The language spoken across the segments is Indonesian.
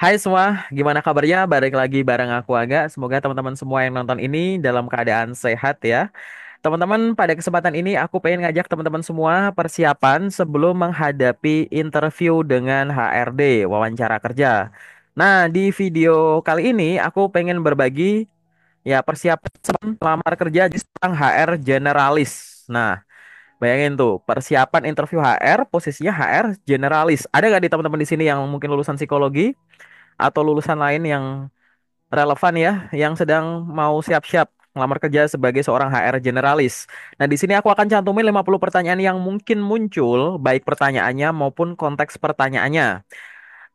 Hai semua, gimana kabarnya? Balik lagi bareng aku Aga. Semoga teman-teman semua yang nonton ini dalam keadaan sehat ya. Teman-teman, pada kesempatan ini aku pengen ngajak teman-teman semua persiapan sebelum menghadapi interview dengan HRD, wawancara kerja. Nah, di video kali ini aku pengen berbagi ya persiapan sebelum lamar kerja di seorang HR generalis. Nah, bayangin tuh, persiapan interview HR, posisinya HR generalis. Ada nggak di teman-teman di sini yang mungkin lulusan psikologi atau lulusan lain yang relevan ya, yang sedang mau siap-siap ngelamar kerja sebagai seorang HR generalis. Nah, di sini aku akan cantumin 50 pertanyaan yang mungkin muncul, baik pertanyaannya maupun konteks pertanyaannya.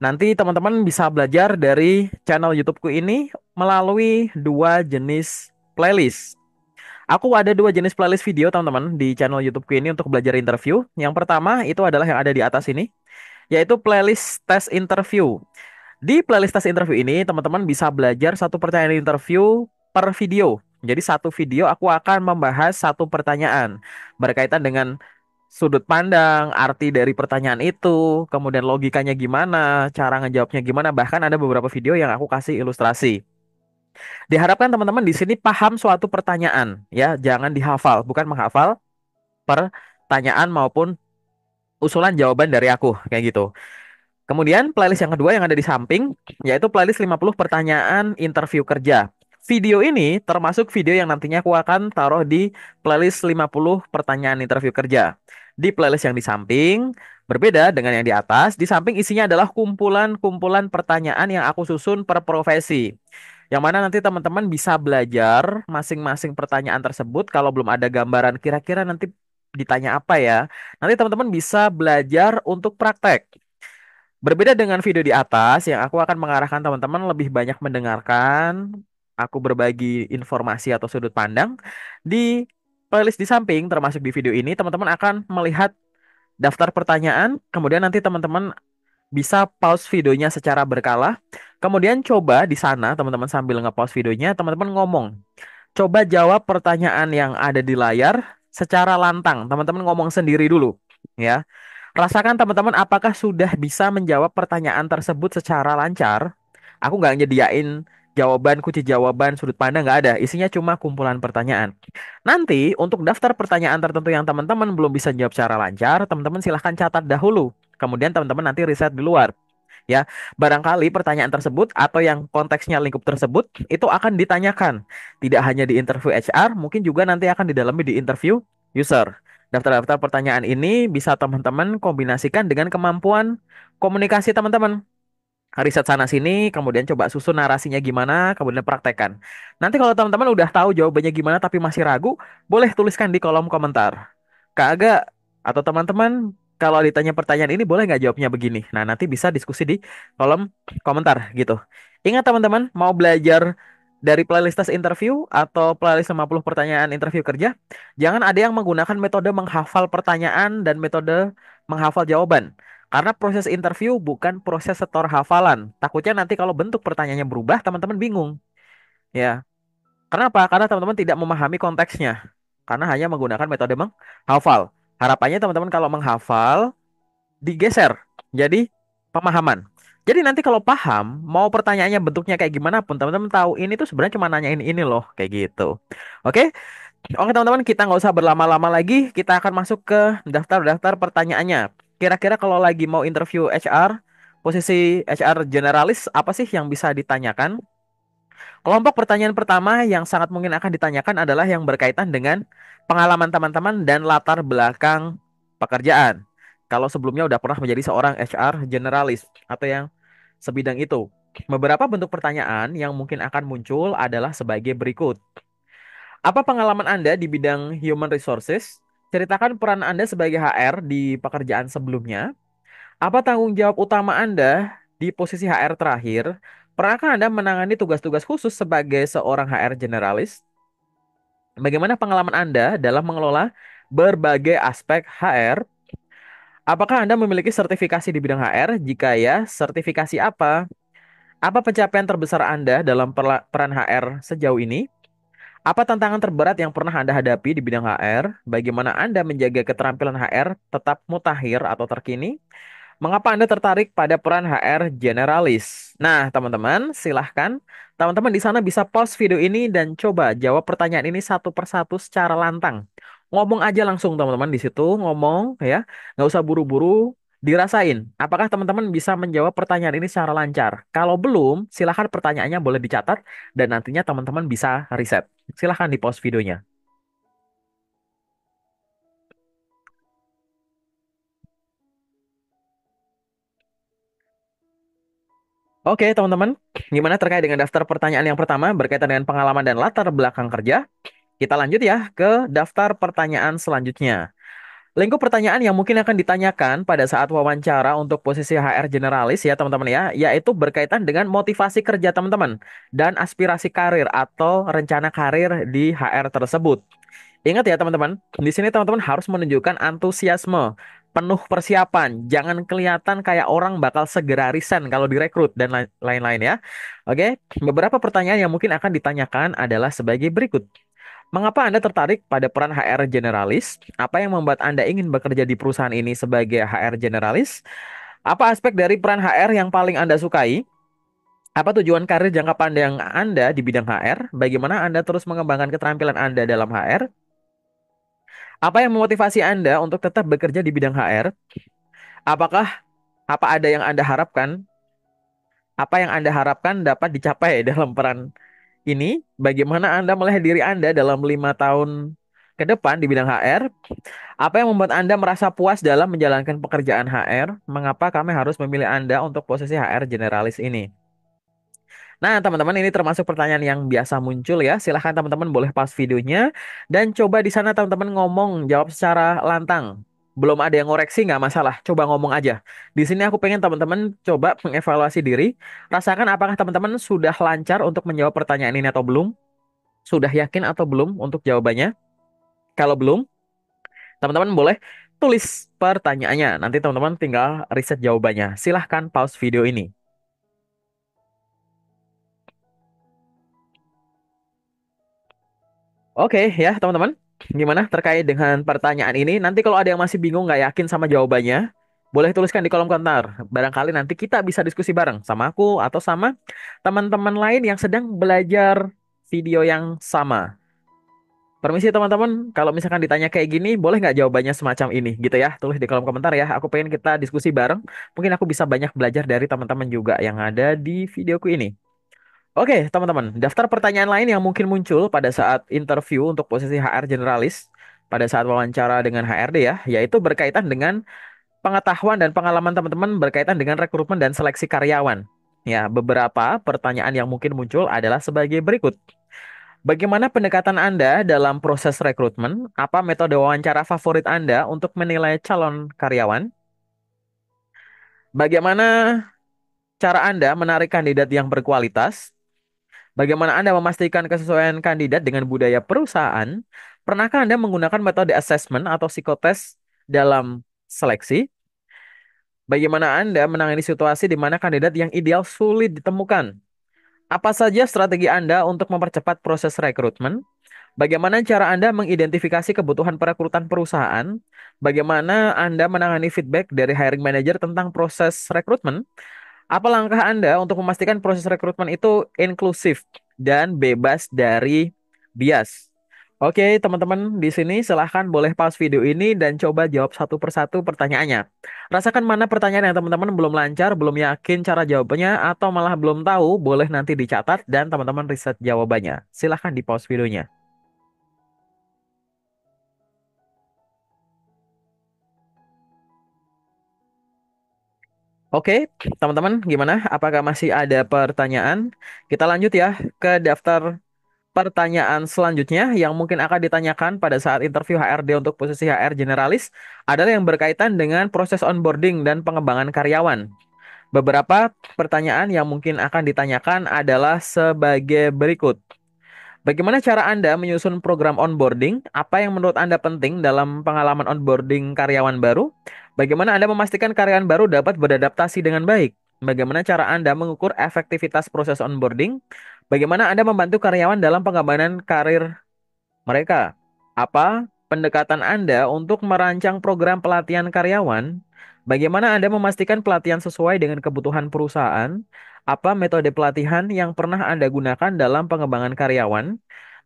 Nanti teman-teman bisa belajar dari channel YouTubeku ini melalui dua jenis playlist. Aku ada dua jenis playlist video teman-teman di channel YouTubeku ini untuk belajar interview. Yang pertama itu adalah yang ada di atas ini, yaitu playlist tes interview. Di playlist tes interview ini, teman-teman bisa belajar satu pertanyaan interview per video. Jadi satu video aku akan membahas satu pertanyaan berkaitan dengan sudut pandang, arti dari pertanyaan itu, kemudian logikanya gimana, cara ngejawabnya gimana, bahkan ada beberapa video yang aku kasih ilustrasi. Diharapkan teman-teman di sini paham suatu pertanyaan, ya, jangan dihafal, bukan menghafal pertanyaan maupun usulan jawaban dari aku, kayak gitu. Kemudian playlist yang kedua yang ada di samping yaitu playlist 50 pertanyaan interview kerja. Video ini termasuk video yang nantinya aku akan taruh di playlist 50 pertanyaan interview kerja. Di playlist yang di samping berbeda dengan yang di atas, di samping isinya adalah kumpulan-kumpulan pertanyaan yang aku susun per profesi. Yang mana nanti teman-teman bisa belajar masing-masing pertanyaan tersebut kalau belum ada gambaran kira-kira nanti ditanya apa ya. Nanti teman-teman bisa belajar untuk praktek. Berbeda dengan video di atas, yang aku akan mengarahkan teman-teman lebih banyak mendengarkan, aku berbagi informasi atau sudut pandang. Di playlist di samping, termasuk di video ini, teman-teman akan melihat daftar pertanyaan, kemudian nanti teman-teman bisa pause videonya secara berkala. Kemudian coba di sana, teman-teman sambil nge-pause videonya, teman-teman ngomong. Coba jawab pertanyaan yang ada di layar secara lantang. Teman-teman ngomong sendiri dulu, ya. Rasakan teman-teman apakah sudah bisa menjawab pertanyaan tersebut secara lancar. Aku nggak nyediain jawaban, kunci jawaban, sudut pandang nggak ada. Isinya cuma kumpulan pertanyaan. Nanti untuk daftar pertanyaan tertentu yang teman-teman belum bisa jawab secara lancar, teman-teman silahkan catat dahulu. Kemudian teman-teman nanti riset di luar. Ya, barangkali pertanyaan tersebut atau yang konteksnya lingkup tersebut itu akan ditanyakan tidak hanya di interview HR, mungkin juga nanti akan didalami di interview user. Daftar-daftar pertanyaan ini bisa teman-teman kombinasikan dengan kemampuan komunikasi teman-teman. Riset sana sini, kemudian coba susun narasinya gimana, kemudian praktekkan. Nanti kalau teman-teman udah tahu jawabannya gimana tapi masih ragu, boleh tuliskan di kolom komentar. Kak Aga atau teman-teman, kalau ditanya pertanyaan ini boleh nggak jawabnya begini? Nah, nanti bisa diskusi di kolom komentar gitu. Ingat teman-teman, mau belajar dari playlist tes interview atau playlist 50 pertanyaan interview kerja, jangan ada yang menggunakan metode menghafal pertanyaan dan metode menghafal jawaban. Karena proses interview bukan proses setor hafalan. Takutnya nanti kalau bentuk pertanyaannya berubah, teman-teman bingung. Ya, kenapa? Karena teman-teman tidak memahami konteksnya. Karena hanya menggunakan metode menghafal. Harapannya teman-teman kalau menghafal, digeser. Jadi, pemahaman. Jadi nanti kalau paham, mau pertanyaannya bentuknya kayak gimana pun, teman-teman tahu ini tuh sebenarnya cuma nanyain ini loh, kayak gitu. Oke? Oke teman-teman, kita nggak usah berlama-lama lagi. Kita akan masuk ke daftar-daftar pertanyaannya. Kira-kira kalau lagi mau interview HR, posisi HR generalis, apa sih yang bisa ditanyakan? Kelompok pertanyaan pertama yang sangat mungkin akan ditanyakan adalah yang berkaitan dengan pengalaman teman-teman dan latar belakang pekerjaan. Kalau sebelumnya udah pernah menjadi seorang HR generalis atau yang sebidang itu. Beberapa bentuk pertanyaan yang mungkin akan muncul adalah sebagai berikut. Apa pengalaman Anda di bidang human resources? Ceritakan peran Anda sebagai HR di pekerjaan sebelumnya. Apa tanggung jawab utama Anda di posisi HR terakhir? Pernahkah Anda menangani tugas-tugas khusus sebagai seorang HR generalis? Bagaimana pengalaman Anda dalam mengelola berbagai aspek HR? Apakah Anda memiliki sertifikasi di bidang HR? Jika ya, sertifikasi apa? Apa pencapaian terbesar Anda dalam peran HR sejauh ini? Apa tantangan terberat yang pernah Anda hadapi di bidang HR? Bagaimana Anda menjaga keterampilan HR tetap mutakhir atau terkini? Mengapa Anda tertarik pada peran HR generalis? Nah, teman-teman, silahkan. Teman-teman di sana bisa pause video ini dan coba jawab pertanyaan ini satu persatu secara lantang. Ngomong aja langsung, teman-teman, di situ ngomong ya, nggak usah buru-buru. Dirasain, apakah teman-teman bisa menjawab pertanyaan ini secara lancar? Kalau belum, silahkan pertanyaannya boleh dicatat dan nantinya teman-teman bisa riset. Silahkan di pause videonya. Oke, teman-teman, gimana terkait dengan daftar pertanyaan yang pertama berkaitan dengan pengalaman dan latar belakang kerja? Kita lanjut ya ke daftar pertanyaan selanjutnya. Lingkup pertanyaan yang mungkin akan ditanyakan pada saat wawancara untuk posisi HR generalis ya teman-teman ya, yaitu berkaitan dengan motivasi kerja teman-teman dan aspirasi karir atau rencana karir di HR tersebut. Ingat ya teman-teman, di sini teman-teman harus menunjukkan antusiasme, penuh persiapan, jangan kelihatan kayak orang bakal segera resign kalau direkrut dan lain-lain ya. Oke, beberapa pertanyaan yang mungkin akan ditanyakan adalah sebagai berikut. Mengapa Anda tertarik pada peran HR generalis? Apa yang membuat Anda ingin bekerja di perusahaan ini sebagai HR generalis? Apa aspek dari peran HR yang paling Anda sukai? Apa tujuan karir jangka panjang Anda di bidang HR? Bagaimana Anda terus mengembangkan keterampilan Anda dalam HR? Apa yang memotivasi Anda untuk tetap bekerja di bidang HR? Apakah apa ada yang Anda harapkan? Apa yang Anda harapkan dapat dicapai dalam peran ini? Bagaimana Anda melihat diri Anda dalam 5 tahun ke depan di bidang HR? Apa yang membuat Anda merasa puas dalam menjalankan pekerjaan HR? Mengapa kami harus memilih Anda untuk posisi HR generalis ini? Nah, teman-teman, ini termasuk pertanyaan yang biasa muncul ya. Silahkan teman-teman boleh pause videonya dan coba di sana teman-teman ngomong, jawab secara lantang. Belum ada yang ngoreksi nggak masalah, coba ngomong aja. Di sini aku pengen teman-teman coba mengevaluasi diri, rasakan apakah teman-teman sudah lancar untuk menjawab pertanyaan ini atau belum, sudah yakin atau belum untuk jawabannya. Kalau belum, teman-teman boleh tulis pertanyaannya. Nanti teman-teman tinggal riset jawabannya. Silahkan pause video ini. Oke ya teman-teman, gimana terkait dengan pertanyaan ini? Nanti kalau ada yang masih bingung nggak yakin sama jawabannya, boleh tuliskan di kolom komentar. Barangkali nanti kita bisa diskusi bareng sama aku atau sama teman-teman lain yang sedang belajar video yang sama. Permisi teman-teman, kalau misalkan ditanya kayak gini, boleh nggak jawabannya semacam ini gitu ya? Tulis di kolom komentar ya. Aku pengen kita diskusi bareng. Mungkin aku bisa banyak belajar dari teman-teman juga yang ada di videoku ini. Oke, teman-teman, daftar pertanyaan lain yang mungkin muncul pada saat interview untuk posisi HR generalis, pada saat wawancara dengan HRD ya, yaitu berkaitan dengan pengetahuan dan pengalaman teman-teman berkaitan dengan rekrutmen dan seleksi karyawan. Ya, beberapa pertanyaan yang mungkin muncul adalah sebagai berikut. Bagaimana pendekatan Anda dalam proses rekrutmen? Apa metode wawancara favorit Anda untuk menilai calon karyawan? Bagaimana cara Anda menarik kandidat yang berkualitas? Bagaimana Anda memastikan kesesuaian kandidat dengan budaya perusahaan? Pernahkah Anda menggunakan metode assessment atau psikotes dalam seleksi? Bagaimana Anda menangani situasi di mana kandidat yang ideal sulit ditemukan? Apa saja strategi Anda untuk mempercepat proses rekrutmen? Bagaimana cara Anda mengidentifikasi kebutuhan perekrutan perusahaan? Bagaimana Anda menangani feedback dari hiring manager tentang proses rekrutmen? Apa langkah Anda untuk memastikan proses rekrutmen itu inklusif dan bebas dari bias? Oke, teman-teman di sini silahkan boleh pause video ini dan coba jawab satu persatu pertanyaannya. Rasakan mana pertanyaan yang teman-teman belum lancar, belum yakin cara jawabannya, atau malah belum tahu, boleh nanti dicatat dan teman-teman riset jawabannya. Silahkan di pause videonya. Oke, teman-teman, gimana? Apakah masih ada pertanyaan? Kita lanjut ya ke daftar pertanyaan selanjutnya yang mungkin akan ditanyakan pada saat interview HRD untuk posisi HR generalis adalah yang berkaitan dengan proses onboarding dan pengembangan karyawan. Beberapa pertanyaan yang mungkin akan ditanyakan adalah sebagai berikut. Bagaimana cara Anda menyusun program onboarding? Apa yang menurut Anda penting dalam pengalaman onboarding karyawan baru? Bagaimana Anda memastikan karyawan baru dapat beradaptasi dengan baik? Bagaimana cara Anda mengukur efektivitas proses onboarding? Bagaimana Anda membantu karyawan dalam pengembangan karir mereka? Apa? pendekatan Anda untuk merancang program pelatihan karyawan? Bagaimana Anda memastikan pelatihan sesuai dengan kebutuhan perusahaan? Apa metode pelatihan yang pernah Anda gunakan dalam pengembangan karyawan?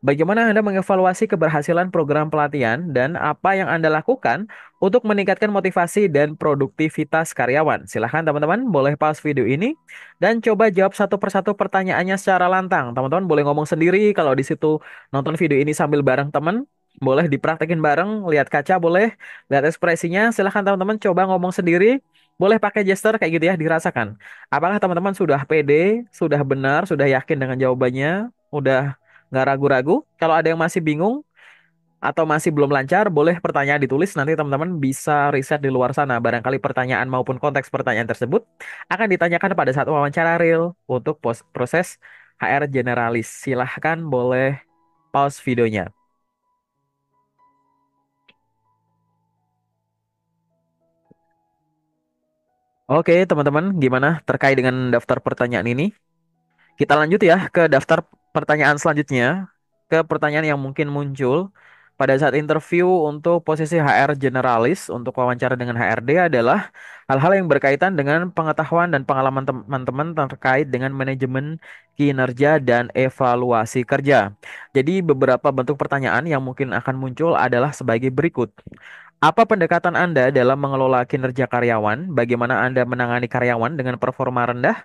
Bagaimana Anda mengevaluasi keberhasilan program pelatihan dan apa yang Anda lakukan untuk meningkatkan motivasi dan produktivitas karyawan? Silahkan teman-teman, boleh pause video ini dan coba jawab satu persatu pertanyaannya secara lantang. Teman-teman boleh ngomong sendiri kalau di situ nonton video ini sambil bareng teman. Boleh dipraktekin bareng, lihat kaca boleh, lihat ekspresinya. Silahkan teman-teman coba ngomong sendiri. Boleh pakai gesture kayak gitu ya, dirasakan. Apakah teman-teman sudah pede, sudah benar, sudah yakin dengan jawabannya? Udah nggak ragu-ragu? Kalau ada yang masih bingung atau masih belum lancar, boleh pertanyaan ditulis. Nanti teman-teman bisa riset di luar sana. Barangkali pertanyaan maupun konteks pertanyaan tersebut akan ditanyakan pada saat wawancara real untuk proses HR generalis. Silahkan boleh pause videonya. Oke, teman-teman, gimana terkait dengan daftar pertanyaan ini? Kita lanjut ya ke daftar pertanyaan selanjutnya, ke pertanyaan yang mungkin muncul pada saat interview untuk posisi HR generalis untuk wawancara dengan HRD adalah hal-hal yang berkaitan dengan pengetahuan dan pengalaman teman-teman terkait dengan manajemen kinerja dan evaluasi kerja. Jadi beberapa bentuk pertanyaan yang mungkin akan muncul adalah sebagai berikut. Apa pendekatan Anda dalam mengelola kinerja karyawan? Bagaimana Anda menangani karyawan dengan performa rendah?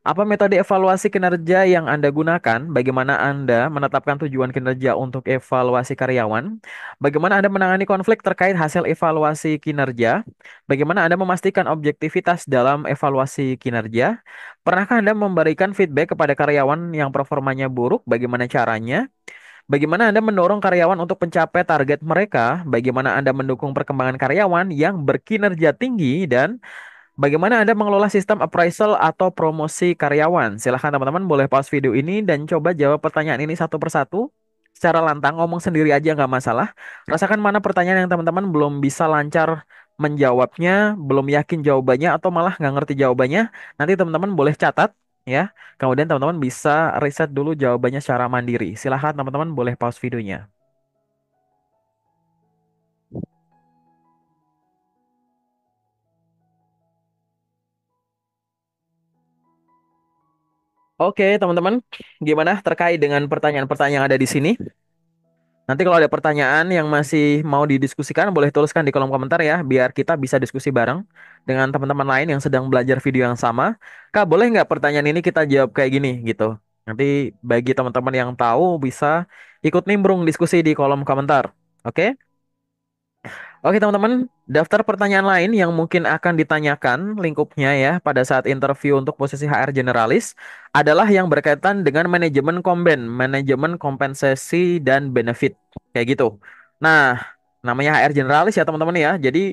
Apa metode evaluasi kinerja yang Anda gunakan? Bagaimana Anda menetapkan tujuan kinerja untuk evaluasi karyawan? Bagaimana Anda menangani konflik terkait hasil evaluasi kinerja? Bagaimana Anda memastikan objektivitas dalam evaluasi kinerja? Pernahkah Anda memberikan feedback kepada karyawan yang performanya buruk? Bagaimana caranya? Bagaimana Anda mendorong karyawan untuk mencapai target mereka? Bagaimana Anda mendukung perkembangan karyawan yang berkinerja tinggi? Dan bagaimana Anda mengelola sistem appraisal atau promosi karyawan? Silahkan teman-teman boleh pause video ini dan coba jawab pertanyaan ini satu persatu. Secara lantang, ngomong sendiri aja nggak masalah. Rasakan mana pertanyaan yang teman-teman belum bisa lancar menjawabnya, belum yakin jawabannya, atau malah nggak ngerti jawabannya. Nanti teman-teman boleh catat ya. Kemudian teman-teman bisa riset dulu jawabannya secara mandiri. Silahkan teman-teman boleh pause videonya. Oke, teman-teman, gimana terkait dengan pertanyaan-pertanyaan yang ada di sini? Nanti kalau ada pertanyaan yang masih mau didiskusikan, boleh tuliskan di kolom komentar ya, biar kita bisa diskusi bareng dengan teman-teman lain yang sedang belajar video yang sama. Kak, boleh nggak pertanyaan ini kita jawab kayak gini gitu? Nanti bagi teman-teman yang tahu bisa ikut nimbrung diskusi di kolom komentar. Oke? Oke teman-teman, daftar pertanyaan lain yang mungkin akan ditanyakan lingkupnya ya pada saat interview untuk posisi HR generalis adalah yang berkaitan dengan manajemen komben, manajemen kompensasi dan benefit kayak gitu. Nah, namanya HR generalis ya teman-teman ya. Jadi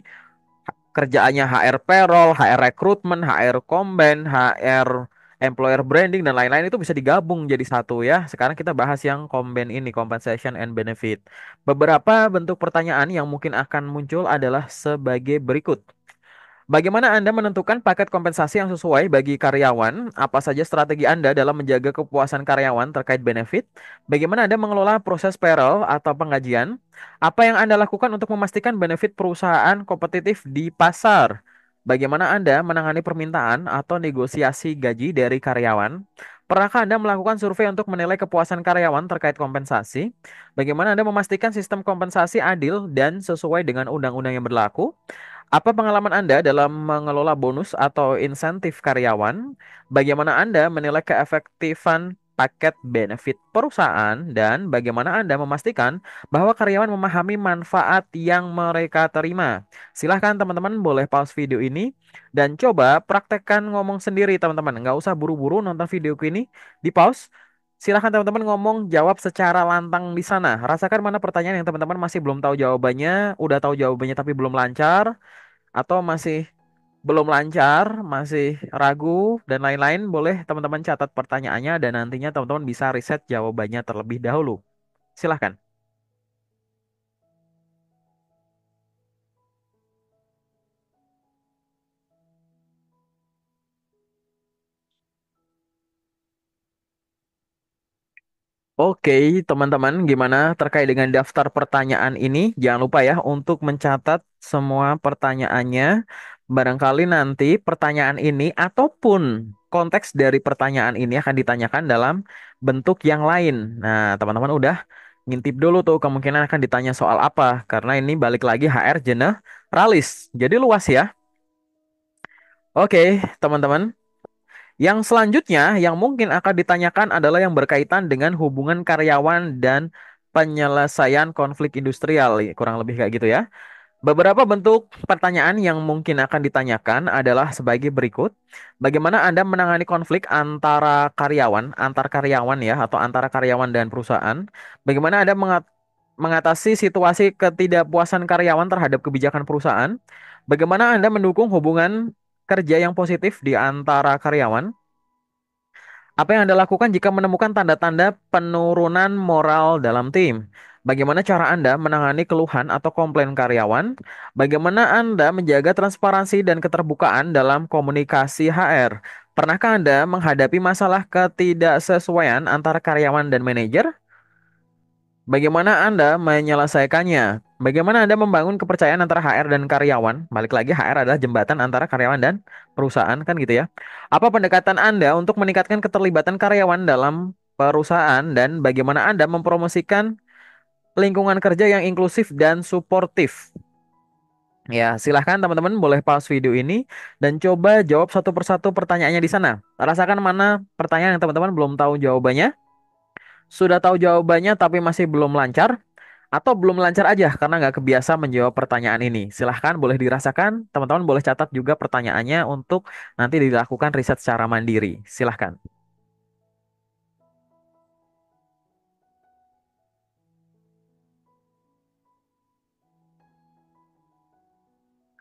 kerjaannya HR payroll, HR rekrutmen, HR komben, HR employer branding dan lain-lain itu bisa digabung jadi satu ya. Sekarang kita bahas yang komben ini, compensation and benefit. Beberapa bentuk pertanyaan yang mungkin akan muncul adalah sebagai berikut. Bagaimana Anda menentukan paket kompensasi yang sesuai bagi karyawan? Apa saja strategi Anda dalam menjaga kepuasan karyawan terkait benefit? Bagaimana Anda mengelola proses payroll atau penggajian? Apa yang Anda lakukan untuk memastikan benefit perusahaan kompetitif di pasar? Bagaimana Anda menangani permintaan atau negosiasi gaji dari karyawan? Pernahkah Anda melakukan survei untuk menilai kepuasan karyawan terkait kompensasi? Bagaimana Anda memastikan sistem kompensasi adil dan sesuai dengan undang-undang yang berlaku? Apa pengalaman Anda dalam mengelola bonus atau insentif karyawan? Bagaimana Anda menilai keefektifan paket benefit perusahaan? Dan bagaimana Anda memastikan bahwa karyawan memahami manfaat yang mereka terima? Silahkan teman-teman boleh pause video ini dan coba praktekkan ngomong sendiri teman-teman. Nggak usah buru-buru nonton videoku ini. Di pause. Silahkan teman-teman ngomong jawab secara lantang di sana. Rasakan mana pertanyaan yang teman-teman masih belum tahu jawabannya, udah tahu jawabannya tapi belum lancar atau masih belum lancar, masih ragu dan lain-lain, boleh teman-teman catat pertanyaannya dan nantinya teman-teman bisa riset jawabannya terlebih dahulu. Silahkan. Oke, teman-teman, gimana terkait dengan daftar pertanyaan ini? Jangan lupa ya untuk mencatat semua pertanyaannya. Barangkali nanti pertanyaan ini ataupun konteks dari pertanyaan ini akan ditanyakan dalam bentuk yang lain. Nah, teman-teman udah ngintip dulu tuh kemungkinan akan ditanya soal apa. Karena ini balik lagi HR generalis. Jadi luas ya. Oke, teman-teman. Yang selanjutnya yang mungkin akan ditanyakan adalah yang berkaitan dengan hubungan karyawan dan penyelesaian konflik industrial. Kurang lebih kayak gitu ya. Beberapa bentuk pertanyaan yang mungkin akan ditanyakan adalah sebagai berikut. Bagaimana Anda menangani konflik antar karyawan ya, atau antara karyawan dan perusahaan? Bagaimana Anda mengatasi situasi ketidakpuasan karyawan terhadap kebijakan perusahaan? Bagaimana Anda mendukung hubungan kerja yang positif di antara karyawan? Apa yang Anda lakukan jika menemukan tanda-tanda penurunan moral dalam tim? Bagaimana cara Anda menangani keluhan atau komplain karyawan? Bagaimana Anda menjaga transparansi dan keterbukaan dalam komunikasi HR? Pernahkah Anda menghadapi masalah ketidaksesuaian antara karyawan dan manajer? Bagaimana Anda menyelesaikannya? Bagaimana Anda membangun kepercayaan antara HR dan karyawan? Balik lagi, HR adalah jembatan antara karyawan dan perusahaan, kan gitu ya. Apa pendekatan Anda untuk meningkatkan keterlibatan karyawan dalam perusahaan dan bagaimana Anda mempromosikan lingkungan kerja yang inklusif dan suportif? Ya, silahkan teman-teman boleh pause video ini dan coba jawab satu persatu pertanyaannya di sana. Rasakan mana pertanyaan yang teman-teman belum tahu jawabannya, sudah tahu jawabannya tapi masih belum lancar, atau belum lancar aja karena nggak kebiasa menjawab pertanyaan ini. Silahkan boleh dirasakan, teman-teman boleh catat juga pertanyaannya untuk nanti dilakukan riset secara mandiri. Silahkan.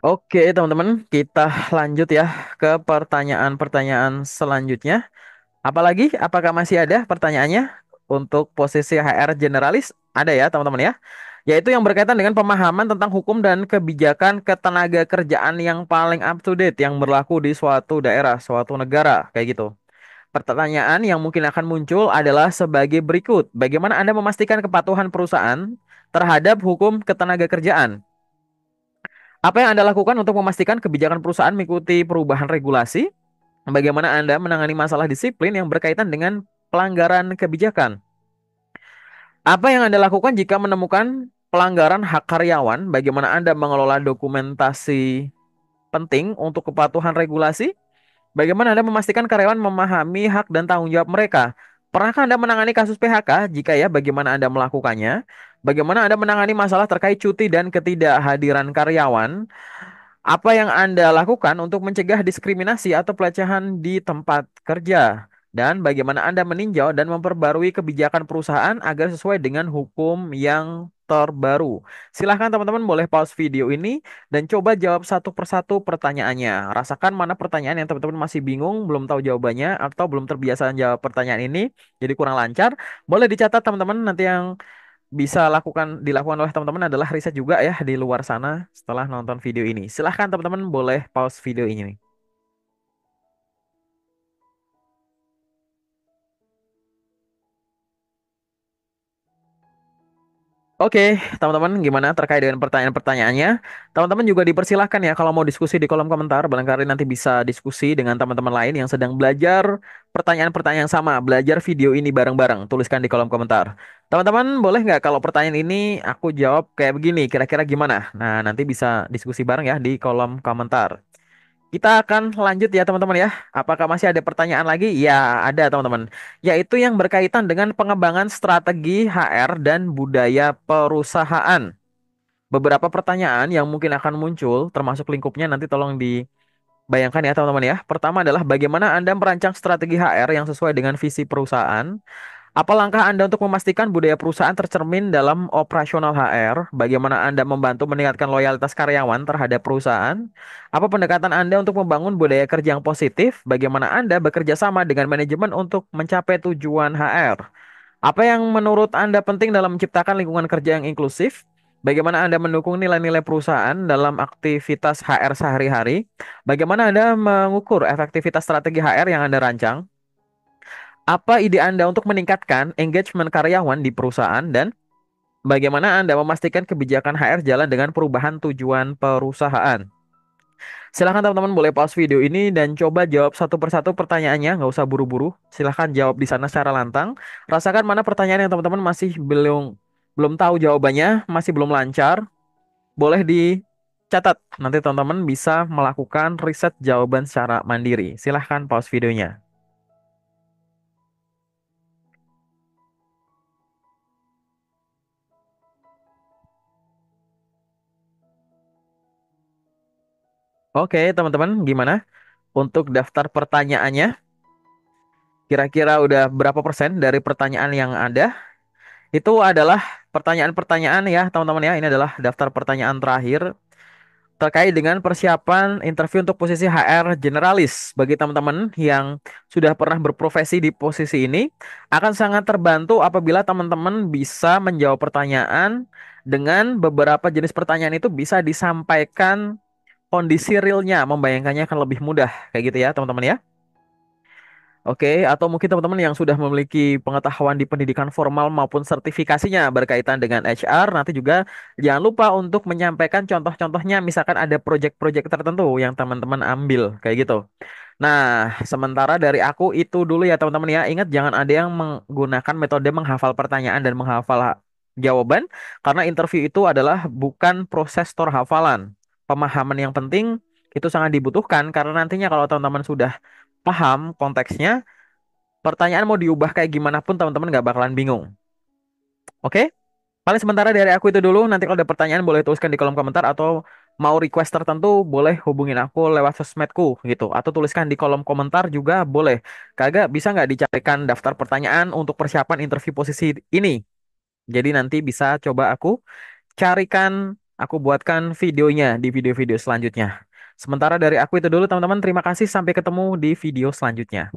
Oke, teman-teman, kita lanjut ya ke pertanyaan-pertanyaan selanjutnya. Apalagi, apakah masih ada pertanyaannya untuk posisi HR generalis? Ada ya, teman-teman ya. Yaitu yang berkaitan dengan pemahaman tentang hukum dan kebijakan ketenaga kerjaan yang paling up to date yang berlaku di suatu daerah, suatu negara, kayak gitu. Pertanyaan yang mungkin akan muncul adalah sebagai berikut. Bagaimana Anda memastikan kepatuhan perusahaan terhadap hukum ketenaga kerjaan? Apa yang Anda lakukan untuk memastikan kebijakan perusahaan mengikuti perubahan regulasi? Bagaimana Anda menangani masalah disiplin yang berkaitan dengan pelanggaran kebijakan? Apa yang Anda lakukan jika menemukan pelanggaran hak karyawan? Bagaimana Anda mengelola dokumentasi penting untuk kepatuhan regulasi? Bagaimana Anda memastikan karyawan memahami hak dan tanggung jawab mereka? Pernahkah Anda menangani kasus PHK? Jika ya, bagaimana Anda melakukannya? Bagaimana Anda menangani masalah terkait cuti dan ketidakhadiran karyawan? Apa yang Anda lakukan untuk mencegah diskriminasi atau pelecehan di tempat kerja? Dan bagaimana Anda meninjau dan memperbarui kebijakan perusahaan agar sesuai dengan hukum yang terbaru? Silahkan teman-teman boleh pause video ini dan coba jawab satu persatu pertanyaannya. Rasakan mana pertanyaan yang teman-teman masih bingung, belum tahu jawabannya, atau belum terbiasa jawab pertanyaan ini, jadi kurang lancar. Boleh dicatat teman-teman, nanti yang bisa dilakukan oleh teman-teman adalah riset juga ya di luar sana setelah nonton video ini. Silahkan teman-teman boleh pause video ini. Oke, teman-teman, gimana terkait dengan pertanyaan-pertanyaannya? Teman-teman juga dipersilahkan ya kalau mau diskusi di kolom komentar, barangkali nanti bisa diskusi dengan teman-teman lain yang sedang belajar pertanyaan-pertanyaan yang sama, belajar video ini bareng-bareng. Tuliskan di kolom komentar. Teman-teman, boleh nggak kalau pertanyaan ini aku jawab kayak begini, kira-kira gimana? Nah, nanti bisa diskusi bareng ya di kolom komentar. Kita akan lanjut ya teman-teman ya. Apakah masih ada pertanyaan lagi? Ya, ada teman-teman. Yaitu yang berkaitan dengan pengembangan strategi HR dan budaya perusahaan. Beberapa pertanyaan yang mungkin akan muncul, termasuk lingkupnya nanti tolong dibayangkan ya teman-teman ya. Pertama adalah bagaimana Anda merancang strategi HR yang sesuai dengan visi perusahaan. Apa langkah Anda untuk memastikan budaya perusahaan tercermin dalam operasional HR? Bagaimana Anda membantu meningkatkan loyalitas karyawan terhadap perusahaan? Apa pendekatan Anda untuk membangun budaya kerja yang positif? Bagaimana Anda bekerja sama dengan manajemen untuk mencapai tujuan HR? Apa yang menurut Anda penting dalam menciptakan lingkungan kerja yang inklusif? Bagaimana Anda mendukung nilai-nilai perusahaan dalam aktivitas HR sehari-hari? Bagaimana Anda mengukur efektivitas strategi HR yang Anda rancang? Apa ide Anda untuk meningkatkan engagement karyawan di perusahaan dan bagaimana Anda memastikan kebijakan HR jalan dengan perubahan tujuan perusahaan? Silahkan teman-teman boleh pause video ini dan coba jawab satu persatu pertanyaannya, nggak usah buru-buru. Silahkan jawab di sana secara lantang. Rasakan mana pertanyaan yang teman-teman masih belum belum tahu jawabannya, masih belum lancar. Boleh dicatat. Nanti teman-teman bisa melakukan riset jawaban secara mandiri. Silahkan pause videonya. Oke, teman-teman, gimana untuk daftar pertanyaannya? Kira-kira udah berapa persen dari pertanyaan yang ada? Itu adalah pertanyaan-pertanyaan ya, teman-teman ya. Ini adalah daftar pertanyaan terakhir terkait dengan persiapan interview untuk posisi HR generalis. Bagi teman-teman yang sudah pernah berprofesi di posisi ini, akan sangat terbantu apabila teman-teman bisa menjawab pertanyaan dengan beberapa jenis pertanyaan itu bisa disampaikan kondisi realnya, membayangkannya akan lebih mudah. Kayak gitu ya, teman-teman ya. Oke, atau mungkin teman-teman yang sudah memiliki pengetahuan di pendidikan formal maupun sertifikasinya berkaitan dengan HR, nanti juga jangan lupa untuk menyampaikan contoh-contohnya, misalkan ada proyek-proyek tertentu yang teman-teman ambil, kayak gitu. Nah, sementara dari aku itu dulu ya teman-teman ya. Ingat jangan ada yang menggunakan metode menghafal pertanyaan dan menghafal jawaban, karena interview itu adalah bukan proses tor hafalan. Pemahaman yang penting itu sangat dibutuhkan karena nantinya kalau teman-teman sudah paham konteksnya, pertanyaan mau diubah kayak gimana pun teman-teman nggak bakalan bingung. Oke? Paling sementara dari aku itu dulu. Nanti kalau ada pertanyaan boleh tuliskan di kolom komentar atau mau request tertentu boleh hubungin aku lewat sosmedku gitu. Atau tuliskan di kolom komentar juga boleh. Kagak bisa nggak dicarikan daftar pertanyaan untuk persiapan interview posisi ini. Jadi nanti bisa coba aku carikan, aku buatkan videonya di video-video selanjutnya. Sementara dari aku itu dulu teman-teman. Terima kasih. Sampai ketemu di video selanjutnya.